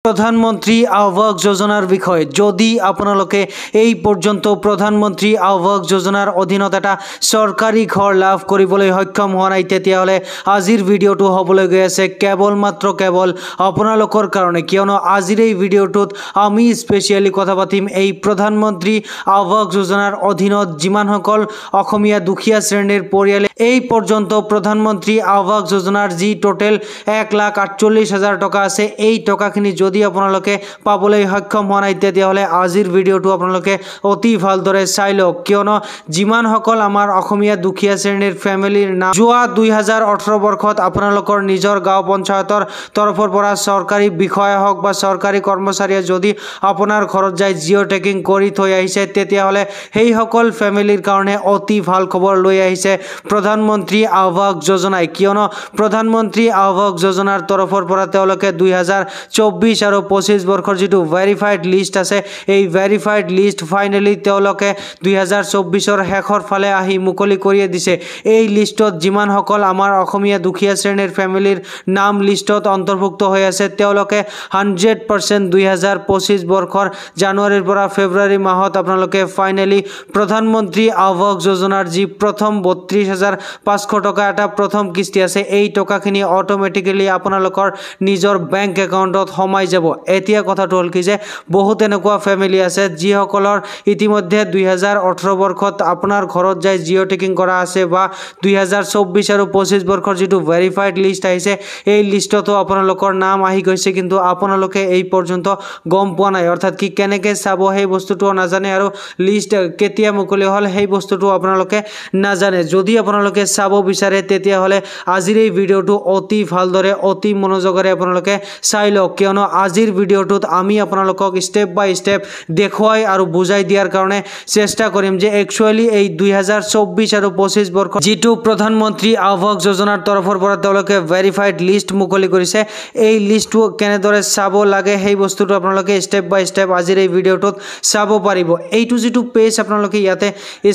প্ৰধানমন্ত্ৰী আবাস যোজনাৰ বিষয়ে যদি আপোনালোকে এই পৰ্যন্ত প্ৰধানমন্ত্ৰী আবাস যোজনাৰ অধীনত এটা সৰকাৰি ঘৰ লাভ কৰিবলৈ সক্ষম হোৱা নাই তেতিয়াহলে আজিৰ ভিডিওটো হ'বলৈ গৈ আছে কেৱল আপোনালোকৰ কাৰণে কিয়নো আজিৰ এই ভিডিওটোত আমি স্পেশালি কথা পাতিম এই প্ৰধানমন্ত্ৰী আবাস যোজনাৰ অধীনত যিমানসকল অসমীয়া দুখীয়া শ্ৰেণীৰ পৰিয়ালে এই পৰ্যন্ত প্ৰধানমন্ত্ৰী আবাস যোজনাৰ যি টোটেল 1,48,000 টকা আছে এই টকাখিনি যদি আপোনালোকে পাবলৈ সক্ষম হোৱা নাই তেতিয়াহলে আজিৰ ভিডিওটো আপোনালোকে অতি ভালদৰে চাই লওক কিয়নো যিমানসকল আমাৰ অসমীয়া দুখীয়া শ্ৰেণীৰ ফ্যামিলিৰ নাম যোৱা 2018 বৰ্ষত আপোনালোকৰ নিজৰ গাঁও পঞ্চায়তৰ তৰফৰ পৰা চৰকাৰী বিষয়া হওক বা চৰকাৰী কৰ্মচাৰীয়ে যদি আপোনাৰ ঘৰত যাই জিঅ' টেকিং কৰি থৈ আহিছে তেতিয়াহলে সেই সকল ফ্যামিলিৰ কাৰণে অতি ভাল খবৰ লৈ আহিছে প্ৰধানমন্ত্ৰী আবাস যোজনাই কিয়নো প্ৰধানমন্ত্ৰী আবাস যোজনাৰ তৰফৰ পৰা তেওঁলোকে 2024 আৰু 25 বৰ্ষৰ যেটো ভেৰিফাইড লিষ্ট আছে এই ভেৰিফাইড লিষ্ট ফাইনালি তেওঁলোকে 2024ৰ শেষৰ ফালে আহি মুকলি কৰি দিছে এই লিষ্টত যিমান সকল আমাৰ অসমীয়া দুখীয়া শ্ৰেণীৰ ফ্যামিলিৰ নাম লিষ্টত অন্তৰ্ভুক্ত হৈ আছে তেওঁলোকে 100% 2025 বৰ্ষৰ জানুৱাৰীৰ পৰা ফেব্ৰুৱাৰী মাহত আপোনালোকে ফাইনালি প্ৰধানমন্ত্ৰী আবাস যোজনাৰ যি প্ৰথম 32,500 টকা এটা প্ৰথম কিস্তি আছে এই টকাখিনি অটোমেটিক্যালি আপোনালোকৰ নিজৰ বেংক একাউণ্টত সমাই যাব এতিয়া কথাটো হল কি যে বহুত এনেকুৱা ফ্যামিলি আছে যিসকলৰ ইতিমধ্যে 2018 বৰ্ষত আপোনাৰ ঘৰত যাই জিঅ' টেকিং কৰা আছে বা 2024 আৰু 25 বৰ্ষৰ যেটো ভেৰিফাইড লিষ্ট আহিছে এই লিষ্টতো আপোনালোকৰ নাম আহি গৈছে কিন্তু আপোনালোকে এই পৰ্যন্ত গম পোৱা নাই অৰ্থাৎ কি কেনেকৈ চাব সেই বস্তুটো নাজানে আৰু লিষ্ট কেতিয়া মুকলি হল সেই বস্তুটো আপোনালোকে নাজানে যদি আপোনালোকে চাব বিচাৰে তেতিয়াহলে আজিৰ এই ভিডিওটো অতি ভালদৰে অতি মনোযোগৰে আপোনালোকে চাই লওক কিয়নো আজিৰ ভিডিওটোত আমি আপোনালোকক স্টেপ বাই স্টেপ দেখুৱাই আৰু বুজাই দিয়াৰ কাৰণে চেষ্টা কৰিম যে একচুয়ালি এই 2024 আৰু 25 বৰ্ষৰ যেটো প্ৰধানমন্ত্ৰী আবাস যোজনাৰ তৰফৰ পৰা তেওঁলোকে ভেৰিফাইড লিষ্ট মুকলি কৰিছে এই লিষ্টটো কেনেদৰে চাব লাগে সেই বস্তুটো আপোনালোকে স্টেপ বাই স্টেপ আজিৰ এই ভিডিওটোত চাব পাৰিব এইটো যেটো পেজ আপোনালোকে ইয়াতে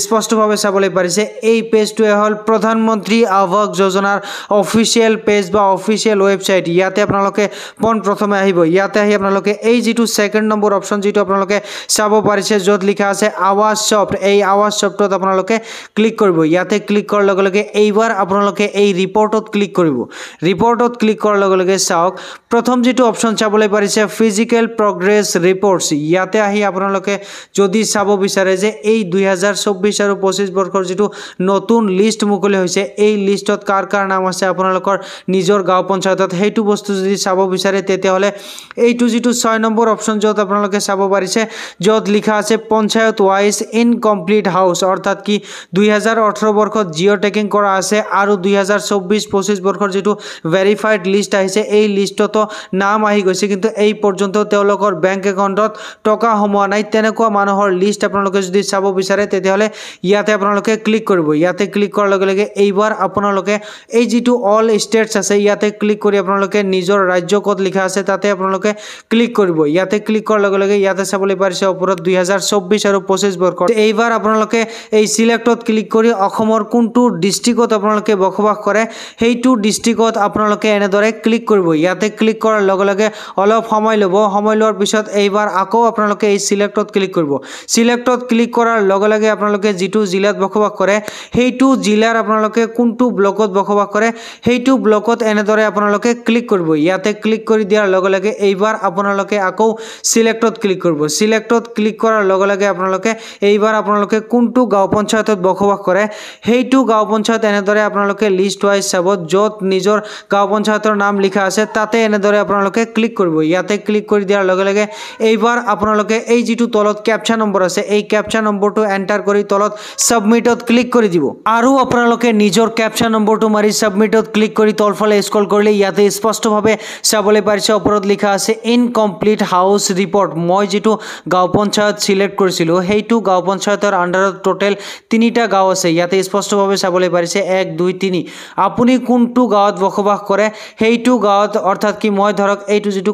স্পষ্টভাৱে চাবলৈ পাৰিছে এই পেজটোৱে হল প্ৰধানমন্ত্ৰী আবাস যোজনাৰ অফিচিয়েল পেজ বা অফিচিয়েল ওয়েবসাইট ইয়াতে আপোনালোকে প্ৰথমে আহিব ইয়াতে আহি আপোনালোকে এই যেটো সেকেন্ড নম্বৰ অপচন যেটো আপোনালোকে চাব পাৰিছে যত লিখা আছে আৱাজ সফট এই আৱাজ সফটত আপোনালোকে ক্লিক কৰিব ইয়াতে ক্লিক কৰাৰ লগে লগে এইবাৰ আপোনালোকে এই ৰিপৰ্টত ক্লিক কৰিব ৰিপৰ্টত ক্লিক কৰাৰ লগে লগে চাওক প্ৰথম যেটো অপচন চাবলৈ পাৰিছে ফিজিক্যাল প্ৰগ্ৰেছ ৰিপৰ্টস ইয়াতে আহি আপোনালোকে যদি চাব বিচাৰে যে এই 2024 আৰু 25 বৰ্ষৰ যেটো নতুন লিষ্ট মুকলি হৈছে এই লিষ্টত কাৰ কাৰ নাম আছে আপোনালোকৰ নিজৰ গাঁও পঞ্চায়তত হেতু বস্তু যদি চাব বিচাৰে তেতিয়াহলে এইটো যেটো 6 নম্বৰ অপচন যত আপোনালোকে চাব পাৰিছে যত লিখা আছে পঞ্চায়ত ওয়াইজ ইনকমপ্লিট হাউস অৰ্থাৎ কি 2018 বৰ্ষত জিঅ' টেকিং কৰা আছে আৰু 2024-25 বৰ্ষৰ যেটো ভেৰিফাইড লিষ্ট আহিছে এই লিষ্টতো নাম আহি গৈছে কিন্তু এই পৰ্যন্ত তেওঁলোকৰ বেংক একাউণ্টত টকা সোমোৱা নাই তেনেকুৱা মানুহৰ লিষ্ট আপোনালোকে যদি চাব বিচাৰে তেতিয়াহলে ইয়াতে আপোনালোকে ক্লিক কৰিব ইয়াতে ক্লিক কৰাৰ লগে লগে এইবাৰ আপোনালোকে এই যেটো অল ষ্টেটস আছে ইয়াতে ক্লিক কৰি আপোনালোকে নিজৰ ৰাজ্য কত লিখা আছে তাতে আপোনালোকে ক্লিক কৰিব ইয়াতে ক্লিক কৰাৰ লগে লগে ইয়াতে চাবলৈ পাৰিছে ওপৰত 2024 আৰু 25 বৰ্ষৰ এইবাৰ আপোনালোকে এই সিলেক্টত ক্লিক কৰি অসমৰ কোনটো ডিস্ট্ৰিক্টত আপোনালোকে বসবাস কৰে হেইটো ডিস্ট্ৰিক্টত আপোনালোকে এনেদৰে ক্লিক কৰিব ইয়াতে ক্লিক কৰাৰ লগে লগে অলপ সময় লব সময় লোৱাৰ পিছত এইবাৰ আকৌ আপোনালোকে এই সিলেক্টত ক্লিক কৰিব সিলেক্টত ক্লিক কৰাৰ লগে লগে আপোনালোকে যেটো জিলাত বসবাস কৰে হেইটো জিলাৰ আপোনালোকে কোনটো ব্লকত বসবাস কৰে হেইটো ব্লকত এনেদৰে আপোনালোকে ক্লিক কৰিব ইয়াতে ক্লিক কৰি দিয়াৰ লগে লগে এইবাৰ আপোনালোকে আকৌ সিলেক্টত ক্লিক কৰিব সিলেক্টত ক্লিক কৰাৰ লগে লগে আপোনালোকে এইবাৰ আপোনালোকে কোনটো গাঁও পঞ্চায়তত বসবাস কৰে হেইটো গাঁও পঞ্চায়ত এনেদৰে আপোনালোকে লিষ্ট ওয়াইজ চাব যত নিজৰ গাঁও পঞ্চায়তৰ নাম লিখা আছে তাতে এনেদৰে আপোনালোকে ক্লিক কৰিব ইয়াতে ক্লিক কৰি দিয়াৰ লগে লগে এইবাৰ আপোনালোকে এই যেটো তলত ক্যাপচা নম্বৰ আছে এই ক্যাপচা নম্বৰটো এন্টাৰ কৰি তলত সাবমিটত ক্লিক কৰি দিব আৰু আপোনালোকে নিজৰ ক্যাপচা নম্বৰটো মাৰি সাবমিটত ক্লিক কৰি তলফালে স্ক্ৰল কৰিলে ইয়াতে স্পষ্টভাৱে চাবলৈ পাৰিছে ওপৰত লিখা আছে ইনকমপ্লিট হাউস ৰিপৰ্ট মই যেটো গাঁও পঞ্চায়ত সিলেক্ট কৰিছিলো হেইটো গাঁও পঞ্চায়তৰ আন্ডাৰত টোটেল 3টা গাঁও আছে ইয়াতে স্পষ্টভাৱে চাবলৈ পাৰিছে 1 2 3 আপুনি কোনটো গাঁৱত বসবাস কৰে হেইটো গাঁৱত অৰ্থাৎ কি মই ধৰক এইটো যেটো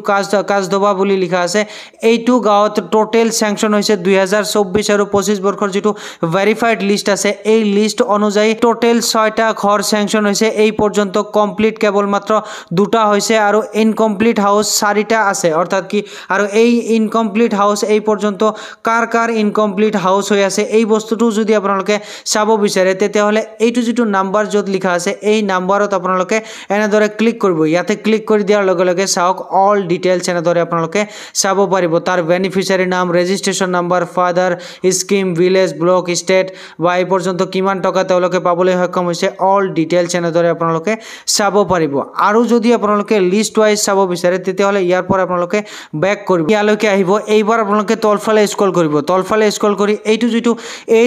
কাজদবা বুলি লিখা আছে এইটো গাঁৱত টোটেল স্যাংশন হৈছে 2024 আৰু 25 বৰ্ষৰ যেটো ভেৰিফাইড লিষ্ট আছে এই লিষ্ট অনুযায়ী টোটেল 6টা ঘৰ স্যাংশন হৈছে এই পৰ্যন্ত কমপ্লিট কেৱল মাত্ৰ 2টা হৈছে আৰু ইনকমপ্লিট হাউস 4 4টা আছে অৰ্থাৎ কি আৰু এই ইনকমপ্লিট হাউস এই পৰ্যন্ত কাৰ ইনকমপ্লিট হাউস হৈ আছে এই বস্তুটো যদি আপোনালোকে চাব বিচাৰে তেতিয়াহলে এইটো যেটো নাম্বাৰ যত লিখা আছে এই নাম্বাৰত আপোনালোকে এনেদৰে ক্লিক কৰিব ইয়াতে ক্লিক কৰি দিয়াৰ লগে লগে চাওক অল ডিটেইলছ এনেদৰে আপোনালোকে চাব পাৰিব তাৰ বেনিফিচিয়াৰী নাম registration number father scheme village block state বা এই পৰ্যন্ত কিমান টকা তেওঁলোকে পাবলৈ সক্ষম হৈছে অল ডিটেইলছ এনেদৰে আপোনালোকে চাব পাৰিব আৰু যদি আপোনালোকে লিষ্ট ওয়াইজ চাব বিচাৰে তেতিয়াহলে ইয়াৰ পৰা আপোনালোকে ব্যাক কৰিব ইয়ালৈকে আহিব এইবাৰ আপোনালোকে তলফালে স্ক্ৰল কৰিব তলফালে স্ক্ৰল কৰি এইটো যেটো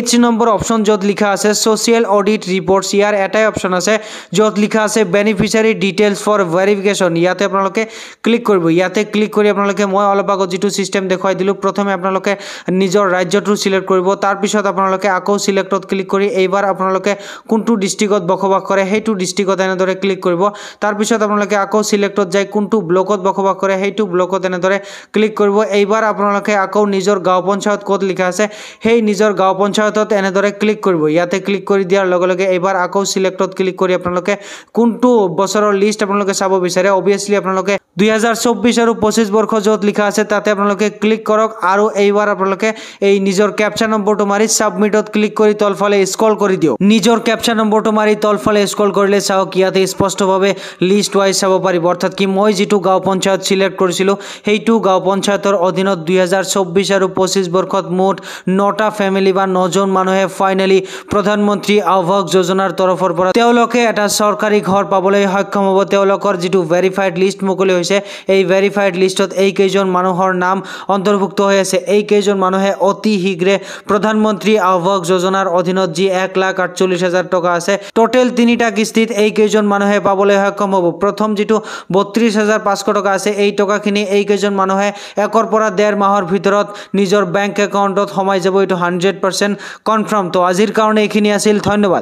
H নম্বৰ অপচন যত লিখা আছে সোশিয়াল অডিট ৰিপৰ্টছ ইয়াৰ এটাই অপচন আছে যত লিখা আছে বেনিফিচিয়াৰী ডিটেইলছ ফৰ ভেৰিফিকেশন ইয়াতে আপোনালোকে ক্লিক কৰিব ইয়াতে ক্লিক কৰি আপোনালোকে মই অলপ আগত যেটো সিস্টেম দেখাই দিলো প্ৰথমে আপোনালোকে নিজৰ ৰাজ্যটো সিলেক্ট কৰিব তাৰ পিছত আপোনালোকে আকৌ সিলেক্টত ক্লিক কৰি এইবাৰ আপোনালোকে কোনটো ডিস্ট্ৰিক্টত বসবাস কৰে হেতু ডিস্ট্ৰিক্টত এনেদৰে ক্লিক কৰিব তাৰ পিছত আপোনালোকে আকৌ সিলেক্টত যাই কোনটো ব্লকত বসবাস কৰে হেতু ব্লকত এনেদৰে ক্লিক কৰিব এইবাৰ আপোনালোকে আকৌ নিজৰ গাঁও পঞ্চায়ত ক'ত লিখা আছে হেই নিজৰ গাঁও পঞ্চায়তত এনেদৰে ক্লিক কৰিব ইয়াতে ক্লিক কৰি দিয়াৰ লগে লগে এইবাৰ আকৌ সিলেক্টত ক্লিক কৰি আপোনালোকে কোনটো বছৰৰ লিষ্ট আপোনালোকে চাব বিচাৰে অবিয়াসলি আপোনালোকে 2024 আৰু 25 বৰ্ষ যত লিখা আছে তাতে আপোনালোকে ক্লিক কৰক আৰু এইবাৰ আপোনালোকে এই নিজৰ ক্যাপচা নম্বৰটো মাৰি সাবমিটত ক্লিক কৰি তলফালে স্ক্ৰল কৰি দিও নিজৰ ক্যাপচা নম্বৰটো মাৰি তলফালে স্ক্ৰল কৰিলে চাওক ইয়াতে স্পষ্টভাৱে লিষ্ট ওয়াইজ চাব পাৰিব অৰ্থাৎ কি মই যেটো গাঁও পঞ্চায়ত সিলেক্ট কৰিছিলো হেইটো গাঁও পঞ্চায়তৰ অধীনত 2024 আৰু 25 বৰ্ষত মুঠ 9টা ফ্যামিলি বা 9জন মানুহে ফাইনালি প্ৰধানমন্ত্ৰী আৱাস যোজনাৰ তৰফৰ পৰা তেওঁলোকে এটা চৰকাৰী ঘৰ পাবলৈ সক্ষম হ'ব তেওঁলোকৰ যেটো ভেৰিফাইড লিষ্ট মুকলি হৈছে এই ভেৰিফাইড লিষ্টত এই কেইজন মানুহৰ নাম অন্তৰ্ভুক্ত হৈ আছে এই কেইজন মানুহে অতি শীঘ্ৰে প্ৰধানমন্ত্ৰী আৱাস যোজনাৰ অধীনত যি 1,48,000 টকা আছে টোটাল 3টা কিস্তিত এই কেইজন মানুহে পাবলৈ সক্ষম হ'ব প্ৰথম যেটো 32,500 টকা আছে এই টকাখিনি এই কেইজন মানুহে একৰ পৰা 1.5 মাহৰ ভিতৰত নিজৰ বেংক একাউণ্টত সমাই যাব এটো 100% কনফাৰ্ম তো আজিৰ কাৰণে এইখিনি আছিল ধন্যবাদ।